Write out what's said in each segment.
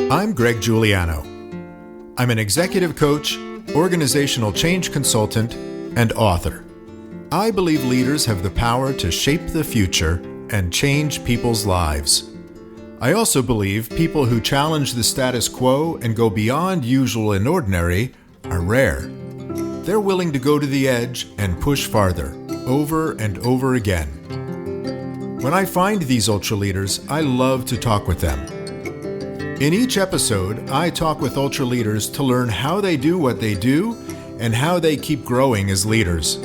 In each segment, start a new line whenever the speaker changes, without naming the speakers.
I'm Greg Giuliano. I'm an executive coach, organizational change consultant, and author. I believe leaders have the power to shape the future and change people's lives. I also believe people who challenge the status quo and go beyond usual and ordinary are rare. They're willing to go to the edge and push farther, over and over again. When I find these ultra leaders, I love to talk with them. In each episode, I talk with ultra leaders to learn how they do what they do and how they keep growing as leaders.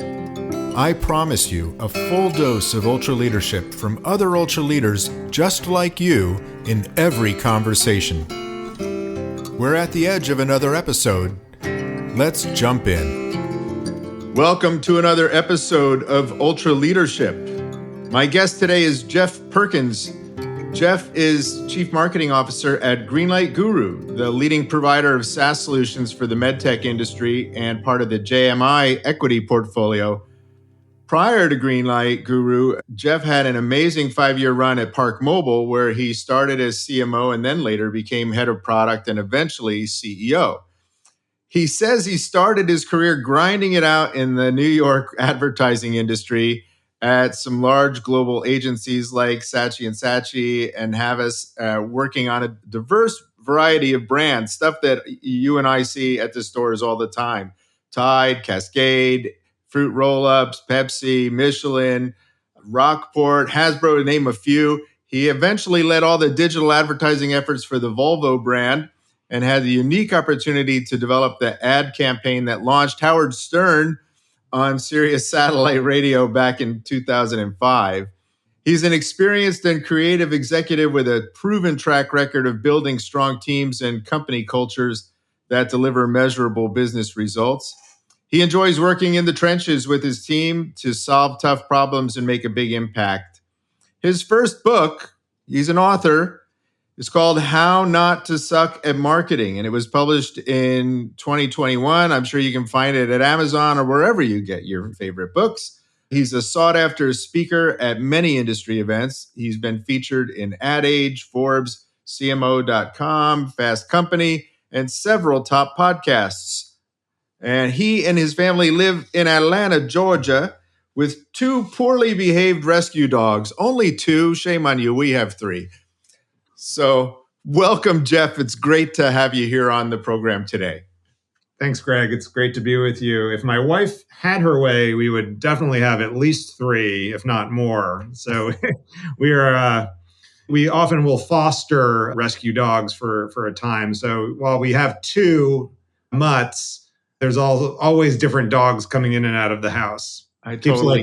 I promise you a full dose of ultra leadership from other ultra leaders just like you in every conversation. We're at the edge of another episode. Let's jump in. Welcome to another episode of Ultra Leadership. My guest today is Jeff Perkins. Jeff is Chief Marketing Officer at Greenlight Guru, the leading provider of SaaS solutions for the medtech industry and part of the JMI equity portfolio. Prior to Greenlight Guru, Jeff had an amazing 5-year run at ParkMobile, where he started as CMO and then later became head of product and eventually CEO. He says he started his career grinding it out in the New York advertising industry at some large global agencies like Saatchi & Saatchi and Havas, working on a diverse variety of brands, stuff that you and I see at the stores all the time. Tide, Cascade, Fruit Roll-Ups, Pepsi, Michelin, Rockport, Hasbro, to name a few. He eventually led all the digital advertising efforts for the Volvo brand and had the unique opportunity to develop the ad campaign that launched Howard Stern on Sirius satellite radio back in 2005. He's an experienced and creative executive with a proven track record of building strong teams and company cultures that deliver measurable business results. He enjoys working in the trenches with his team to solve tough problems and make a big impact. His first book, he's an author, it's called How Not to Suck at Marketing, and it was published in 2021. I'm sure you can find it at Amazon or wherever you get your favorite books. He's a sought-after speaker at many industry events. He's been featured in Ad Age, Forbes, CMO.com, Fast Company, and several top podcasts. And he and his family live in Atlanta, Georgia, with 2 poorly behaved rescue dogs. Only 2. Shame on you. We have 3. So welcome, Jeff. It's great to have you here on the program today.
Thanks, Greg. It's great to be with you. If my wife had her way, we would definitely have at least 3, if not more. So we often will foster rescue dogs for a time. So while we have 2 mutts, there's always different dogs coming in and out of the house.
I totally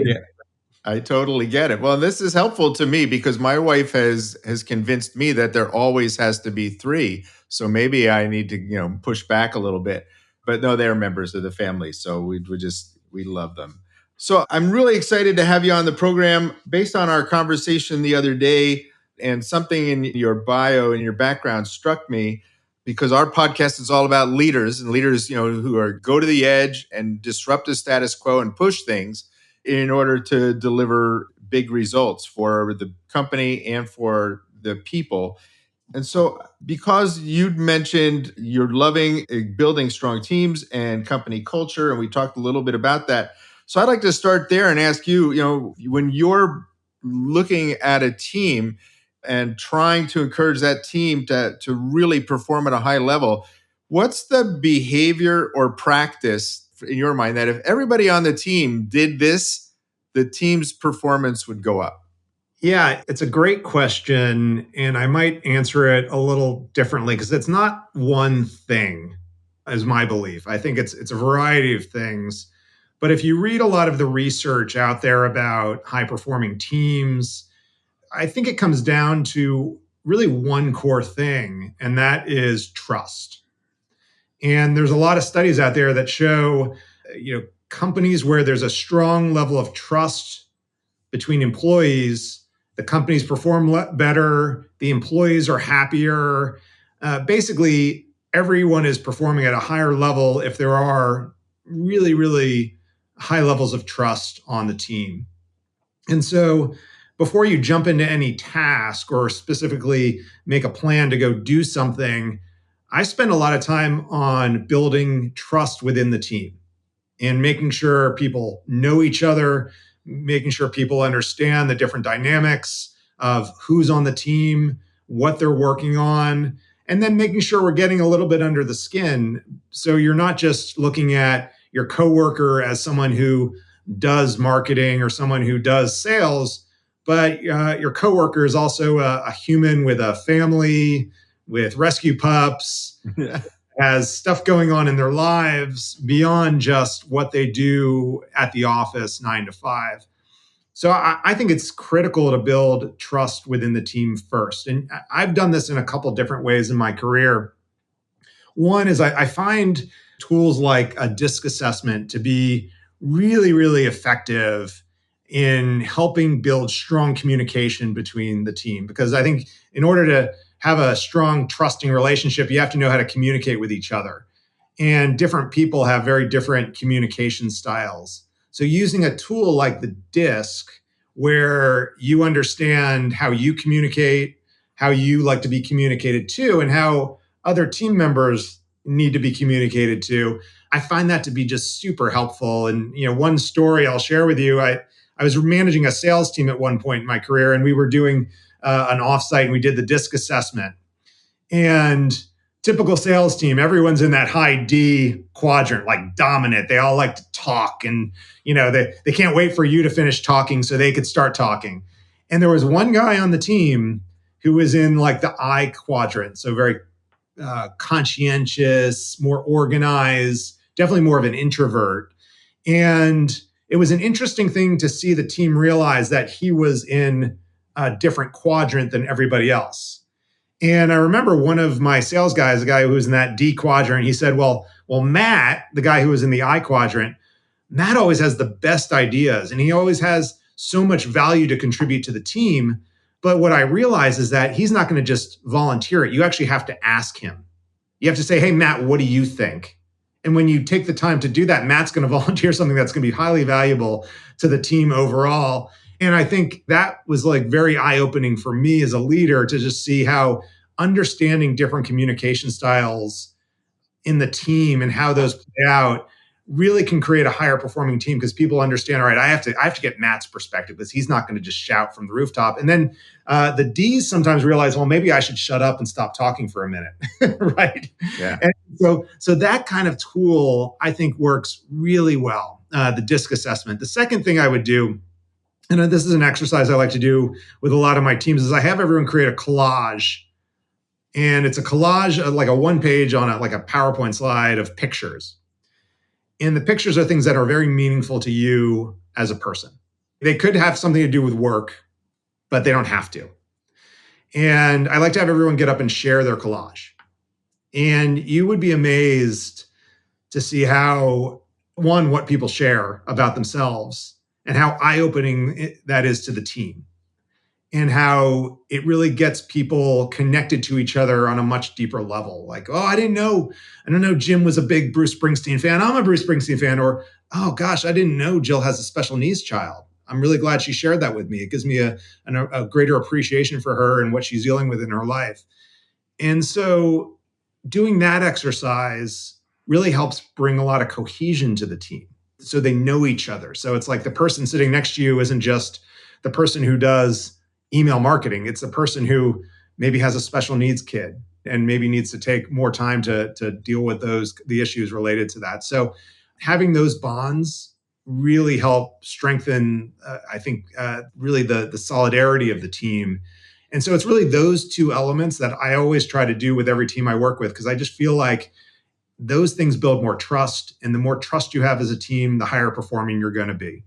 get it. Well, this is helpful to me because my wife has convinced me that there always has to be 3. So maybe I need to, push back a little bit. But no, they're members of the family. So we love them. So I'm really excited to have you on the program based on our conversation the other day, and something in your bio and your background struck me because our podcast is all about leaders and leaders, who go to the edge and disrupt the status quo and push things in order to deliver big results for the company and for the people. And so because you'd mentioned you're loving building strong teams and company culture, and we talked a little bit about that. So I'd like to start there and ask you, when you're looking at a team and trying to encourage that team to really perform at a high level, what's the behavior or practice in your mind that if everybody on the team did this, the team's performance would go up?
Yeah, it's a great question. And I might answer it a little differently because it's not one thing, is my belief. I think it's a variety of things. But if you read a lot of the research out there about high-performing teams, I think it comes down to really one core thing, and that is trust. And there's a lot of studies out there that show, companies where there's a strong level of trust between employees, the companies perform better, the employees are happier. Basically, everyone is performing at a higher level if there are really, really high levels of trust on the team. And so before you jump into any task or specifically make a plan to go do something, I spend a lot of time on building trust within the team and making sure people know each other, making sure people understand the different dynamics of who's on the team, what they're working on, and then making sure we're getting a little bit under the skin. So you're not just looking at your coworker as someone who does marketing or someone who does sales, but your coworker is also a human with a family, with rescue pups, has stuff going on in their lives beyond just what they do at the office 9 to 5. So I think it's critical to build trust within the team first. And I've done this in a couple different ways in my career. One is I find tools like a DISC assessment to be really, really effective in helping build strong communication between the team. Because I think in order to have a strong, trusting relationship, you have to know how to communicate with each other. And different people have very different communication styles. So using a tool like the DISC, where you understand how you communicate, how you like to be communicated to, and how other team members need to be communicated to, I find that to be just super helpful. And one story I'll share with you, I was managing a sales team at one point in my career, and we were doing an offsite, and we did the DISC assessment. And typical sales team, everyone's in that high D quadrant, like dominant. They all like to talk, and they can't wait for you to finish talking so they could start talking. And there was one guy on the team who was in like the I quadrant, so very conscientious, more organized, definitely more of an introvert. And it was an interesting thing to see the team realize that he was in a different quadrant than everybody else. And I remember one of my sales guys, the guy who was in that D quadrant, he said, well, Matt, the guy who was in the I quadrant, Matt always has the best ideas, and he always has so much value to contribute to the team. But what I realize is that he's not going to just volunteer it. You actually have to ask him. You have to say, hey, Matt, what do you think? And when you take the time to do that, Matt's going to volunteer something that's going to be highly valuable to the team overall. And I think that was like very eye-opening for me as a leader to just see how understanding different communication styles in the team and how those play out really can create a higher performing team, because people understand, all right, I have to get Matt's perspective, because he's not going to just shout from the rooftop. And then the D's sometimes realize, well, maybe I should shut up and stop talking for a minute, right?
Yeah.
And so that kind of tool, I think, works really well, the DISC assessment. The second thing I would do, and this is an exercise I like to do with a lot of my teams, is I have everyone create a collage. And it's a collage, like a one page on like a PowerPoint slide of pictures. And the pictures are things that are very meaningful to you as a person. They could have something to do with work, but they don't have to. And I like to have everyone get up and share their collage. And you would be amazed to see how, one, what people share about themselves and how eye-opening that is to the team, and how it really gets people connected to each other on a much deeper level. Like, oh, I didn't know Jim was a big Bruce Springsteen fan. I'm a Bruce Springsteen fan. Or, oh gosh, I didn't know Jill has a special needs child. I'm really glad she shared that with me. It gives me a greater appreciation for her and what she's dealing with in her life. And so doing that exercise really helps bring a lot of cohesion to the team, so they know each other. So it's like the person sitting next to you isn't just the person who does email marketing. It's the person who maybe has a special needs kid and maybe needs to take more time to deal with the issues related to that. So having those bonds really help strengthen, I think, really the solidarity of the team. And so it's really those two elements that I always try to do with every team I work with, because I just feel like those things build more trust. And the more trust you have as a team, the higher performing you're going to be.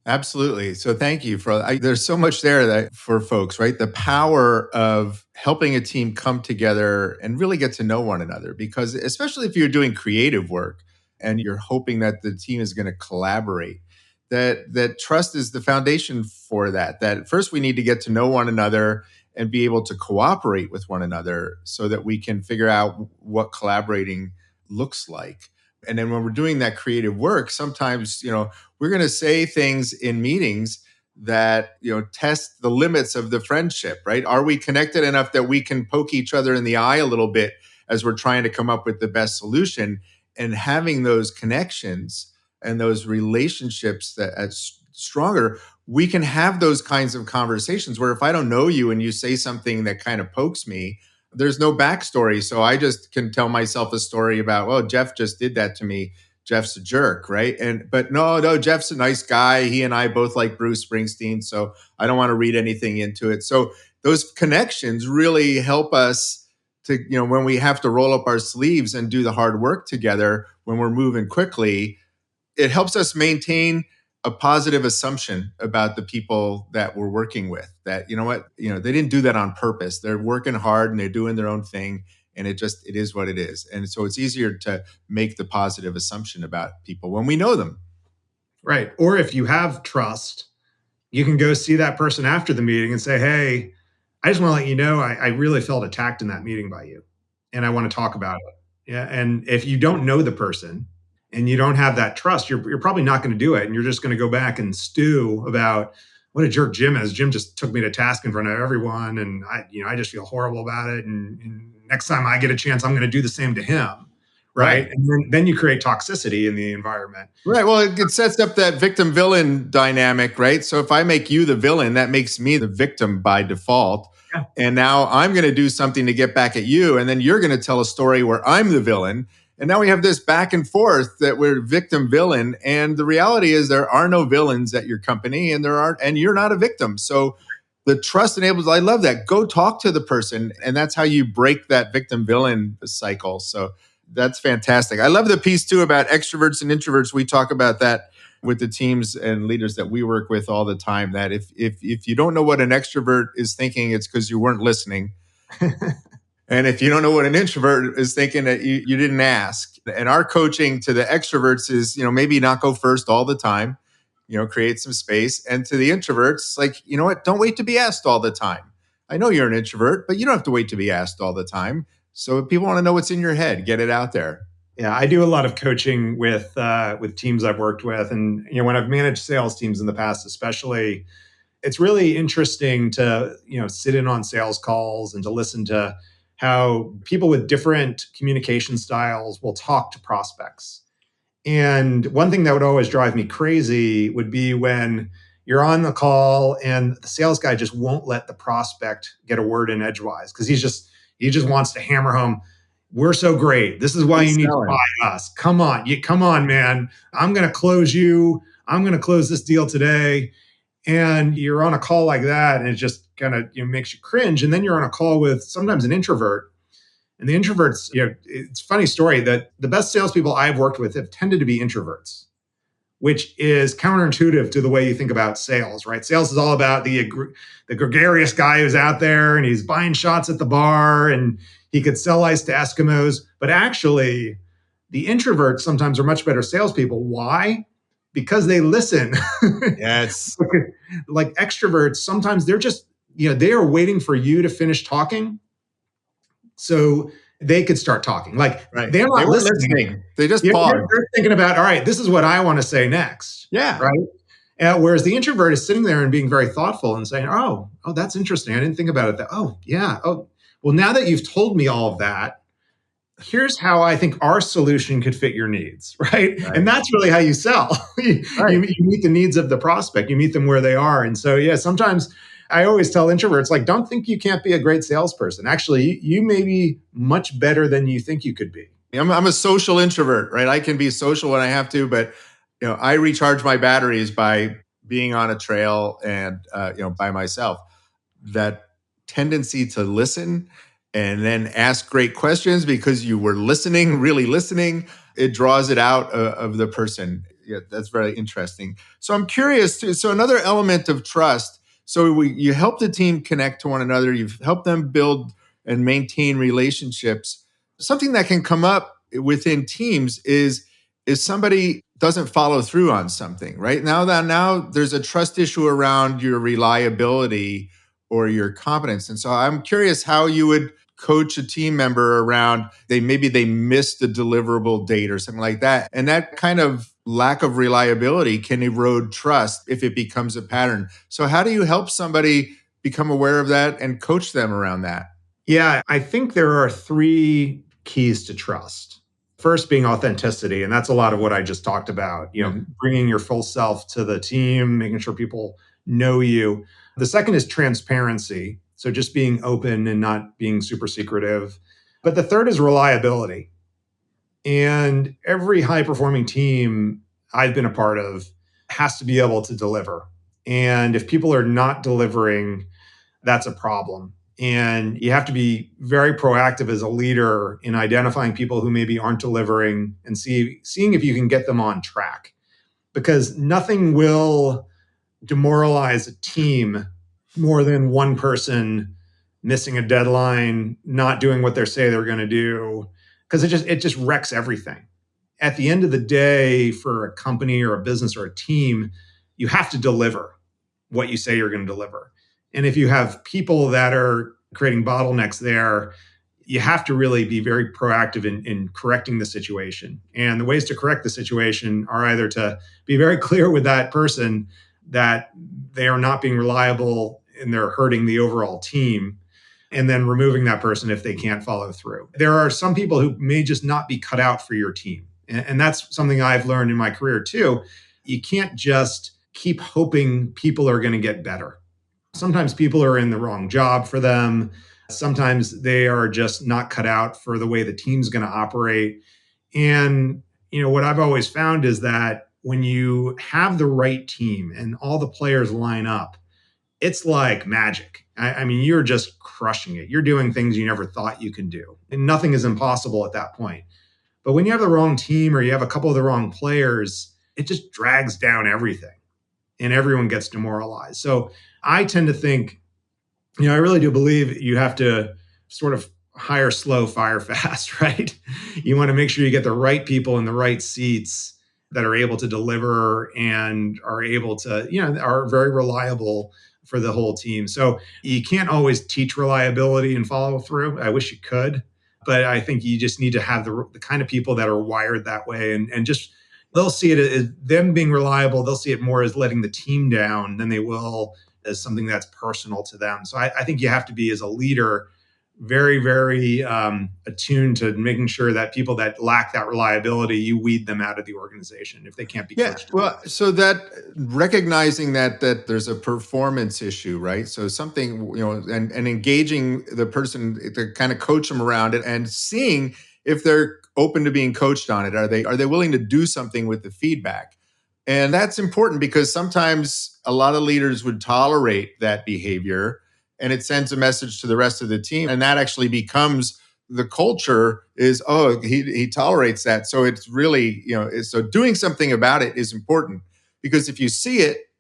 Absolutely. So thank you there's so much there that for folks, right? The power of helping a team come together and really get to know one another, because especially if you're doing creative work and you're hoping that the team is going to collaborate, that trust is the foundation for that first we need to get to know one another and be able to cooperate with one another so that we can figure out what collaborating looks like. And then when we're doing that creative work, sometimes, we're going to say things in meetings that, test the limits of the friendship, right? Are we connected enough that we can poke each other in the eye a little bit as we're trying to come up with the best solution. And having those connections and those relationships that as stronger, we can have those kinds of conversations where if I don't know you and you say something that kind of pokes me, there's no backstory. So I just can tell myself a story about, well, Jeff just did that to me. Jeff's a jerk, right? But no, Jeff's a nice guy. He and I both like Bruce Springsteen, so I don't want to read anything into it. So those connections really help us to, when we have to roll up our sleeves and do the hard work together, when we're moving quickly, it helps us maintain a positive assumption about the people that we're working with, that, they didn't do that on purpose. They're working hard and they're doing their own thing. And it is what it is. And so it's easier to make the positive assumption about people when we know them.
Right. Or if you have trust, you can go see that person after the meeting and say, hey, I just want to let you know, I really felt attacked in that meeting by you. And I want to talk about it. Yeah. And if you don't know the person and you don't have that trust, you're probably not going to do it. And you're just going to go back and stew about what a jerk Jim is. Jim just took me to task in front of everyone. And I just feel horrible about it. And next time I get a chance, I'm going to do the same to him. Right. And then you create toxicity in the environment.
Right. Well, it sets up that victim villain dynamic, right? So if I make you the villain, that makes me the victim by default. Yeah. And now I'm going to do something to get back at you. And then you're going to tell a story where I'm the villain. And now we have this back and forth that we're victim villain. And the reality is there are no villains at your company and you're not a victim. So the trust enables, I love that. Go talk to the person. And that's how you break that victim villain cycle. So that's fantastic. I love the piece too about extroverts and introverts. We talk about that with the teams and leaders that we work with all the time, that if you don't know what an extrovert is thinking, it's because you weren't listening. And if you don't know what an introvert is thinking, that you didn't ask. And our coaching to the extroverts is, maybe not go first all the time, create some space. And to the introverts, like, you know what, don't wait to be asked all the time. I know you're an introvert, but you don't have to wait to be asked all the time. So if people want to know what's in your head, get it out there.
Yeah, I do a lot of coaching with teams I've worked with. And, when I've managed sales teams in the past, especially, it's really interesting to, sit in on sales calls and to listen to how people with different communication styles will talk to prospects. And one thing that would always drive me crazy would be when you're on the call and the sales guy just won't let the prospect get a word in edgewise because he just wants to hammer home, we're so great. This is why you need to buy us. Come on, man. I'm going to close you. I'm going to close this deal today. And you're on a call like that, and it just kind of makes you cringe. And then you're on a call with sometimes an introvert. And the introverts, it's a funny story that the best salespeople I've worked with have tended to be introverts, which is counterintuitive to the way you think about sales, right? Sales is all about the gregarious guy who's out there and he's buying shots at the bar and he could sell ice to Eskimos. But actually, the introverts sometimes are much better salespeople. Why? Because they listen.
Yes.
Like extroverts, sometimes they're just, they are waiting for you to finish talking so they could start talking. Like they're not listening.
They just pause.
They're thinking about, all right, this is what I want to say next.
Yeah.
Right. Whereas the introvert is sitting there and being very thoughtful and saying, oh, that's interesting. I didn't think about it. Oh, yeah. Oh, well, now that you've told me all of that, here's how I think our solution could fit your needs, right? And that's really how you sell. You meet the needs of the prospect. You meet them where they are. And so, sometimes I always tell introverts, like, don't think you can't be a great salesperson. Actually, you may be much better than you think you could be.
I'm a social introvert, right? I can be social when I have to, but I recharge my batteries by being on a trail and by myself. That tendency to listen and then ask great questions because you were listening, really listening, it draws it out of the person. Yeah, that's very interesting. So I'm curious too. So another element of trust. So you help the team connect to one another. You've helped them build and maintain relationships. Something that can come up within teams is if somebody doesn't follow through on something, right? Now there's a trust issue around your reliability or your competence. And so I'm curious how you would coach a team member around maybe they missed a deliverable date or something like that. And that kind of lack of reliability can erode trust if it becomes a pattern. So how do you help somebody become aware of that and coach them around that?
Yeah, I think there are three keys to trust. First being authenticity, and that's a lot of what I just talked about, bringing your full self to the team, making sure people know you. The second is transparency. So just being open and not being super secretive. But the third is reliability. And every high performing team I've been a part of has to be able to deliver. And if people are not delivering, that's a problem. And you have to be very proactive as a leader in identifying people who maybe aren't delivering and seeing if you can get them on track. Because nothing will demoralize a team more than one person missing a deadline, not doing what they say they're going to do, because it just wrecks everything. At the end of the day, for a company or a business or a team, you have to deliver what you say you're going to deliver. And if you have people that are creating bottlenecks there, you have to really be very proactive in correcting the situation. And the ways to correct the situation are either to be very clear with that person that they are not being reliable and they're hurting the overall team, and then removing that person if they can't follow through. There are some people who may just not be cut out for your team. And that's something I've learned in my career too. You can't just keep hoping people are going to get better. Sometimes people are in the wrong job for them. Sometimes they are just not cut out for the way the team's going to operate. And, what I've always found is that when you have the right team and all the players line up, it's like magic. I mean, you're just crushing it. You're doing things you never thought you could do. And nothing is impossible at that point. But when you have the wrong team or you have a couple of the wrong players, it just drags down everything and everyone gets demoralized. So I tend to think, I really do believe you have to sort of hire slow, fire fast, right? You want to make sure you get the right people in the right seats that are able to deliver and are able to, are very reliable for the whole team. So you can't always teach reliability and follow through. I wish you could, but I think you just need to have the kind of people that are wired that way and just they'll see it as them being reliable. They'll see it more as letting the team down than they will as something that's personal to them. So I think you have to be, as a leader, very, very attuned to making sure that people that lack that reliability, you weed them out of the organization if they can't be coached.
Well, so that recognizing that there's a performance issue, right? So something, and engaging the person to kind of coach them around it and seeing if they're open to being coached on it. Are they willing to do something with the feedback? And that's important because sometimes a lot of leaders would tolerate that behavior and it sends a message to the rest of the team. And that actually becomes the culture is, he tolerates that. So it's really, so doing something about it is important because if you see it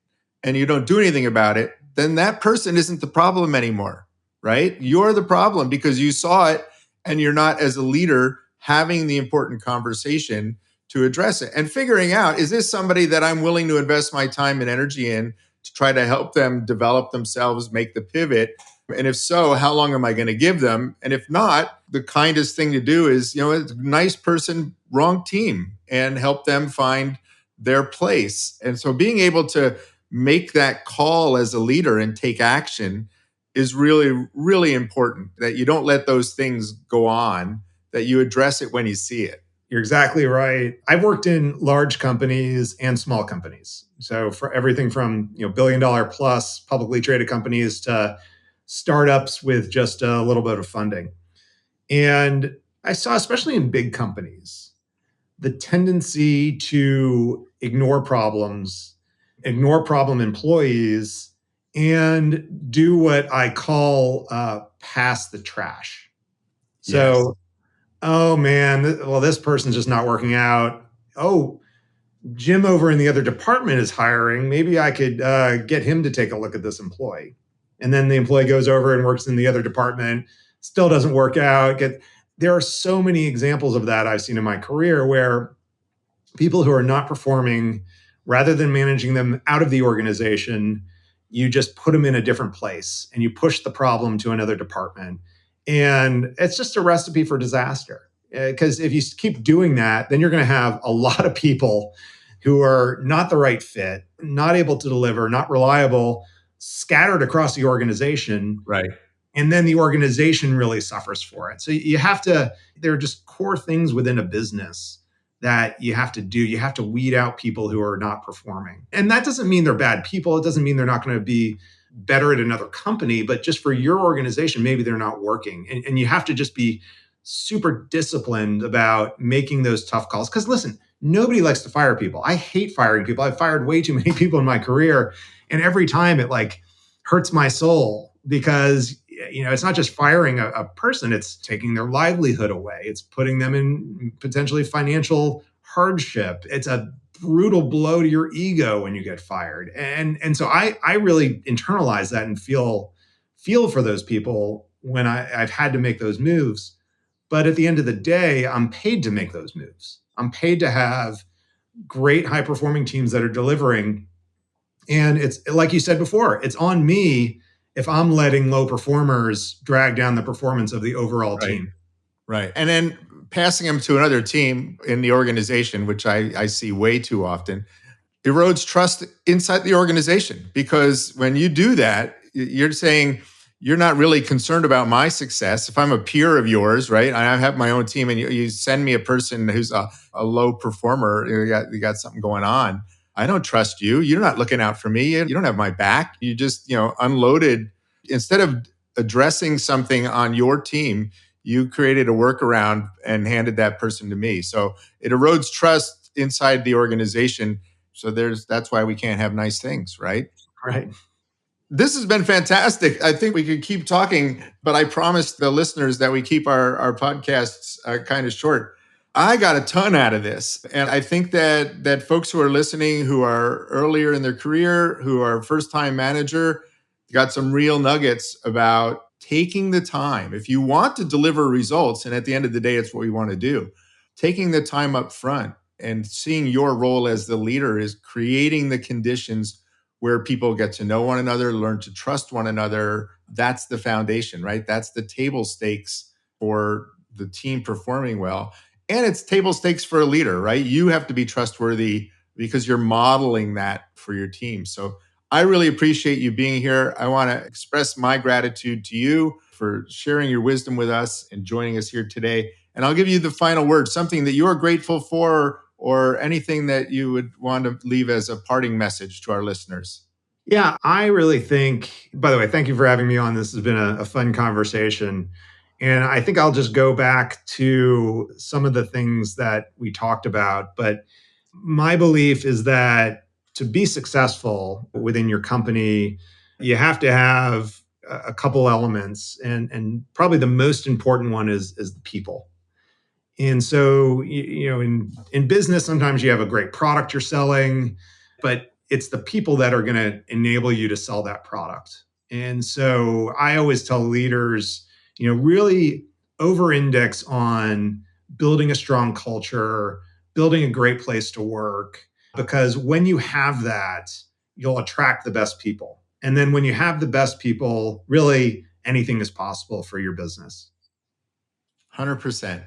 and you don't do anything about it, then that person isn't the problem anymore, right? You're the problem because you saw it and you're not, as a leader, having the important conversation to address it and figuring out, is this somebody that I'm willing to invest my time and energy in to try to help them develop themselves, make the pivot? And if so, how long am I going to give them? And if not, the kindest thing to do is, a nice person, wrong team, and help them find their place. And so being able to make that call as a leader and take action is really, really important, that you don't let those things go on, that you address it when you see it.
You're exactly right. I've worked in large companies and small companies. So for everything from, $1 billion plus publicly traded companies to startups with just a little bit of funding. And I saw, especially in big companies, the tendency to ignore problems, ignore problem employees, and do what I call pass the trash. So, oh man, this person's just not working out. Oh, Jim over in the other department is hiring. Maybe I could get him to take a look at this employee. And then the employee goes over and works in the other department, still doesn't work out. There are so many examples of that I've seen in my career where people who are not performing, rather than managing them out of the organization, you just put them in a different place and you push the problem to another department. And it's just a recipe for disaster. Because if you keep doing that, then you're going to have a lot of people who are not the right fit, not able to deliver, not reliable, scattered across the organization.
Right.
And then the organization really suffers for it. So you have to, there are just core things within a business that you have to do. You have to weed out people who are not performing. And that doesn't mean they're bad people. It doesn't mean they're not going to be better at another company, but just for your organization, maybe they're not working. And you have to just be super disciplined about making those tough calls. Because listen, nobody likes to fire people. I hate firing people. I've fired way too many people in my career. And every time it like hurts my soul because it's not just firing a person, it's taking their livelihood away. It's putting them in potentially financial hardship. It's a brutal blow to your ego when you get fired. And so I really internalize that and feel for those people when I've had to make those moves. But at the end of the day, I'm paid to make those moves. I'm paid to have great high performing teams that are delivering. And it's like you said before, it's on me if I'm letting low performers drag down the performance of the overall team.
Right. And then passing them to another team in the organization, which I see way too often, erodes trust inside the organization. Because when you do that, you're saying you're not really concerned about my success. If I'm a peer of yours, right, and I have my own team and you send me a person who's a low performer, you got something going on, I don't trust you. You're not looking out for me. You don't have my back. You just, unloaded. Instead of addressing something on your team, you created a workaround and handed that person to me. So it erodes trust inside the organization. So that's why we can't have nice things, right?
Right.
This has been fantastic. I think we could keep talking, but I promised the listeners that we keep our podcasts kind of short. I got a ton out of this. And I think that folks who are listening, who are earlier in their career, who are first-time manager, got some real nuggets about taking the time. If you want to deliver results, and at the end of the day, it's what we want to do, taking the time up front and seeing your role as the leader is creating the conditions where people get to know one another, learn to trust one another. That's the foundation, right? That's the table stakes for the team performing well. And it's table stakes for a leader, right? You have to be trustworthy because you're modeling that for your team. So I really appreciate you being here. I want to express my gratitude to you for sharing your wisdom with us and joining us here today. And I'll give you the final word, something that you're grateful for or anything that you would want to leave as a parting message to our listeners.
Yeah, I really think, by the way, thank you for having me on. This has been a fun conversation. And I think I'll just go back to some of the things that we talked about. But my belief is that to be successful within your company, you have to have a couple elements. And probably the most important one is the people. And so, in business, sometimes you have a great product you're selling, but it's the people that are going to enable you to sell that product. And so I always tell leaders, really over-index on building a strong culture, building a great place to work, because when you have that, you'll attract the best people. And then when you have the best people, really anything is possible for your business.
100%.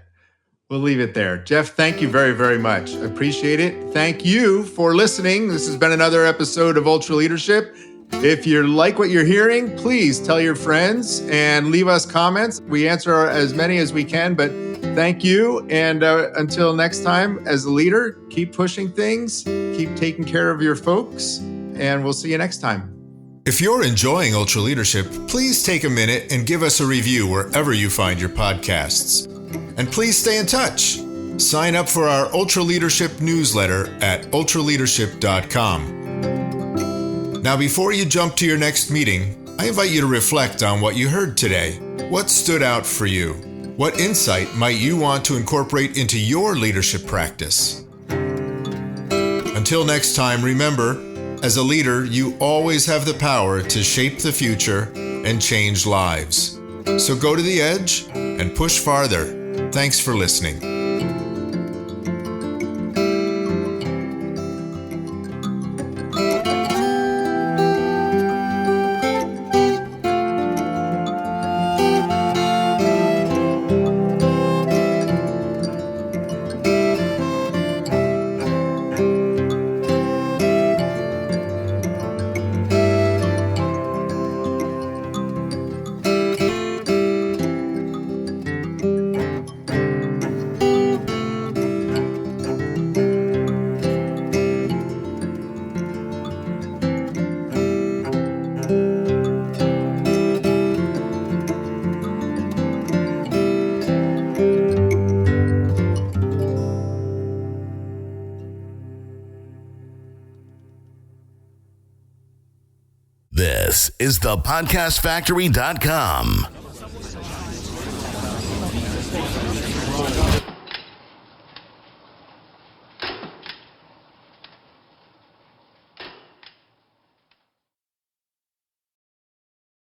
We'll leave it there. Jeff, thank you very, very much. I appreciate it. Thank you for listening. This has been another episode of Ultra Leadership. If you like what you're hearing, please tell your friends and leave us comments. We answer as many as we can, but thank you. And until next time, as a leader, keep pushing things, keep taking care of your folks, and we'll see you next time.
If you're enjoying Ultra Leadership, please take a minute and give us a review wherever you find your podcasts. And please stay in touch. Sign up for our Ultra Leadership newsletter at ultraleadership.com. Now, before you jump to your next meeting, I invite you to reflect on what you heard today. What stood out for you? What insight might you want to incorporate into your leadership practice? Until next time, remember, as a leader, you always have the power to shape the future and change lives. So go to the edge and push farther. Thanks for listening.
This is thepodcastfactory.com.